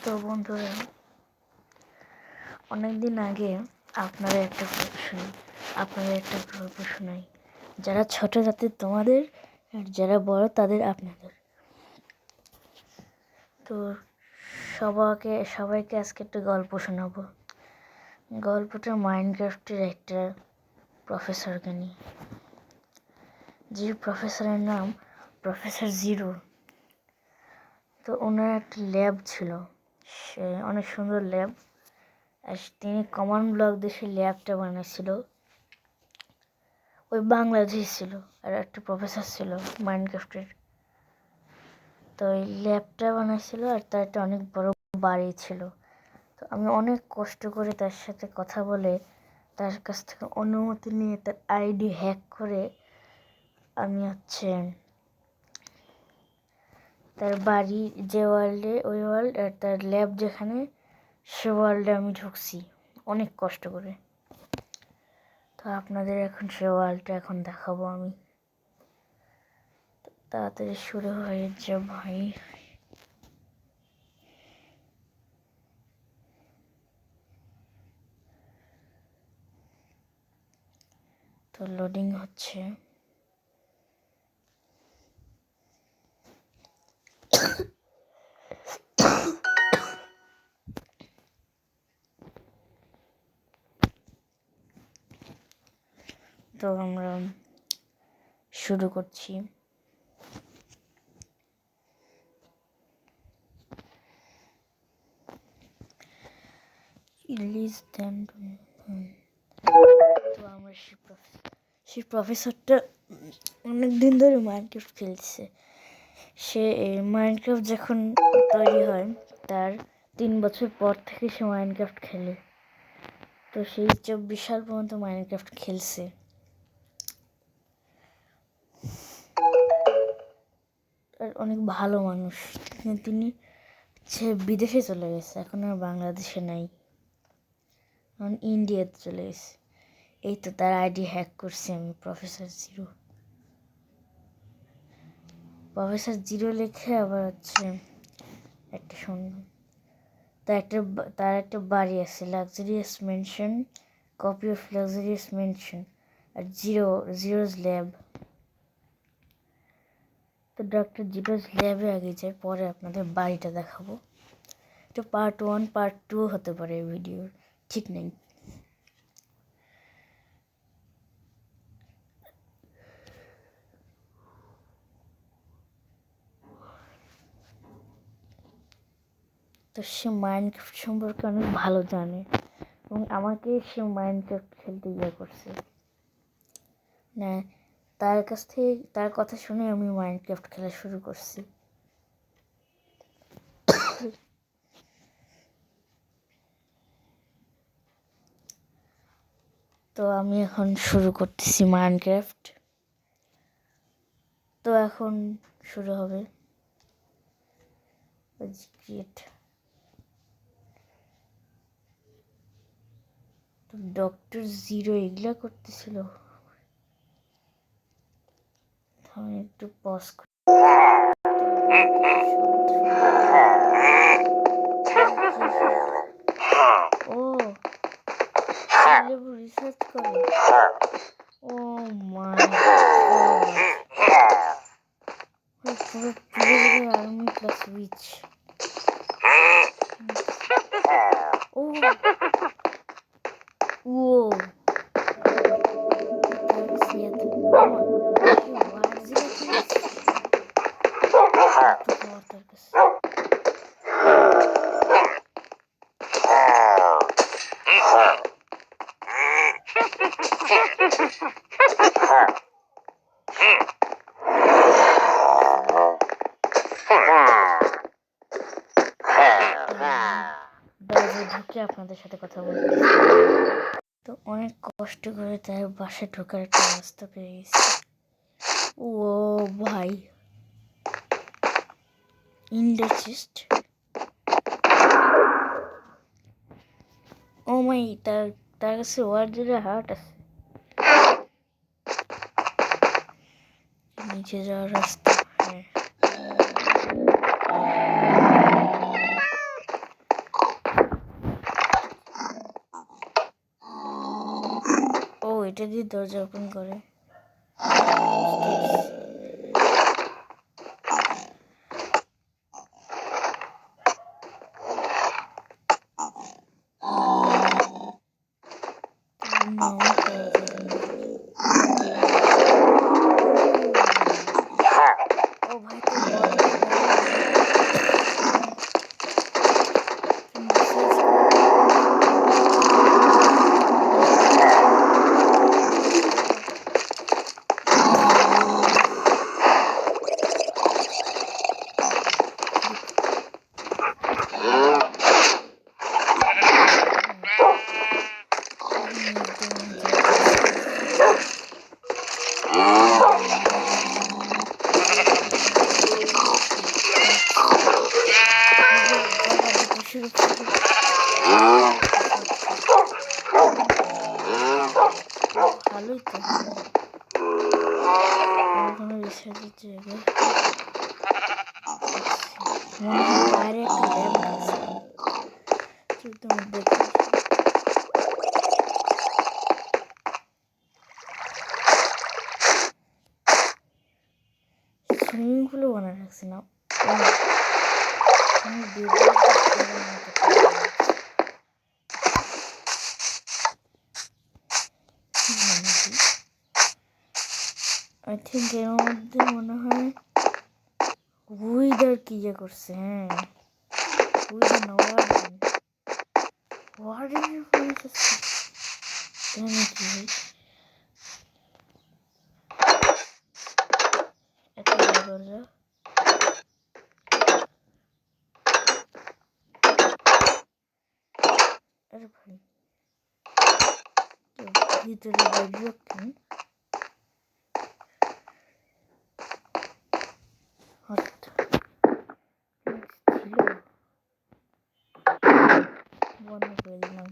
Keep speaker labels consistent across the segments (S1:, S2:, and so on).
S1: তো বন্ধুরা, অনেকদিন আগে আপনাদের একটা গল্প শোনাই, যারা ছোট জাতির তোমাদের, আর যারা বড় তাদের আপনাদের। তো সবাইকে আজকে একটা গল্প শোনাবো। গল্পটা মাইনক্রাফটের একটা প্রফেসরকে নিয়ে, যে প্রফেসরের নাম প্রফেসর জিরো। তো ওনার একটা ল্যাব ছিল, সে অনেক সুন্দর ল্যাব। আর তিনি কমন ব্লক দেশে ল্যাবটা বানিয়েছিল। ওই বাংলাদেশ ছিল, আর একটা প্রফেসর ছিল মাইনক্রাফটের। তো ওই ল্যাবটা বানাইছিল, আর তার একটা অনেক বড় বাড়ি ছিল। তো আমি অনেক কষ্ট করে তার সাথে কথা বলে, তার কাছ থেকে অনুমতি নিয়ে, তার আইডি হ্যাক করে আমি তার বাড়ি যে ওয়ার্ল্ডে, ওই ওয়ার্ল্ড আর তার ল্যাব যেখানে, সে ওয়ার্ল্ডে আমি ঢুকছি অনেক কষ্ট করে। তো আপনাদের এখন সে ওয়ার্ল্ডটা এখন দেখাবো আমি। তাড়াতাড়ি শুরু হয়ে যা ভাই। তো লোডিং হচ্ছে। তো আমরা শুরু করছি। তো আমরা সেই প্রফেসরটা অনেক দিন ধরে মাইনক্রাফট খেলছে। সে মাইনক্রাফট যখন তৈরি হয় তার 3 বছর পর থেকে সে মাইনক্রাফট খেলে। তো সেই 24 সাল পর্যন্ত মাইনক্রাফট খেলছে। আর অনেক ভালো মানুষ। তিনি সে বিদেশে চলে গেছে, এখন আর বাংলাদেশে নাই, এখন ইন্ডিয়াতে চলে গেছে। এই তো তার আইডি হ্যাক করছি আমি, প্রফেসর জিরো লিখে আবার একটা শুনলাম তার একটা বাড়ি আছে, luxurious mansion, copy of luxurious mansion, আর জিরোজ ল্যাব। তো ডক্টর জিরোজ ল্যাবে আগে যাই, পরে আপনাদের বাড়িটা দেখাবো। এটা পার্ট 1 পার্ট 2 হতে পারে ভিডিওর, ঠিক নেই। তো সে মাইনক্রাফট সম্পর্কে অনেক ভালো জানে, এবং আমাকে সে মাইনক্রাফট খেলতে করছে না। তার কাছ থেকে, তার কথা শুনে আমি মাইনক্রাফট খেলা শুরু করছি। তো আমি এখন শুরু করতেছি মাইনক্রাফট। তো এখন শুরু হবে ক্রিয়েট। তো ডক্টর জিরো এগুলা করতেছিল। আমি একটু পজ করি। ও লেবু রিসার্চ করে। ও মাই গড, পুরো প্লেয়ার আর্মি প্লাস উইচ। ও ও ঢুকে আপনাদের সাথে কথা বলতেছি। তো অনেক কষ্ট করে তার বাসায় ঢোকার একটা রাস্তা পেয়ে গেছি। ও ভাই, ইন্ডাস্ট্রিস্ট। ও মাই, তার কাছে ওয়ার্ডের হার্ট আছে। নিচে যাওয়ার রাস্তা, হ্যাঁ। দিয়ে দরজা ওপেন করে। ও ভাই তো ভালোই তো কোনো রিসার্চের জায়গা মনে হয় বাইরে একটা ল্যাব আছে তুমি দেখো সুইমিং পুলও বানায় রাখছে না আই থিঙ্ক এর মধ্যে মনে হয় উইদার কি যে করছে হ্যাঁ উইদার না ওয়ার্ডেনের পরিচয় এখানে কি হয় এত দরজা আরে ভাই ভিতরে বাইরে রাখতেন ছিল বন্ধ করে দিলাম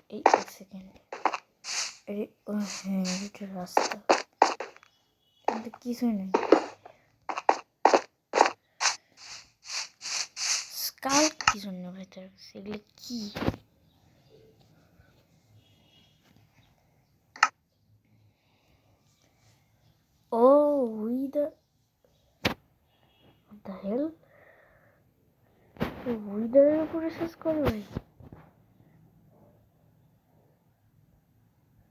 S1: এই এক সেকেন্ড হ্যাঁ এটা রাস্তা কিন্তু কিছুই নেই স্কাল কি জন্য ভেতরে সেগুলো কি ও উইদার what the hell উইদারের উপরে শেষ করবে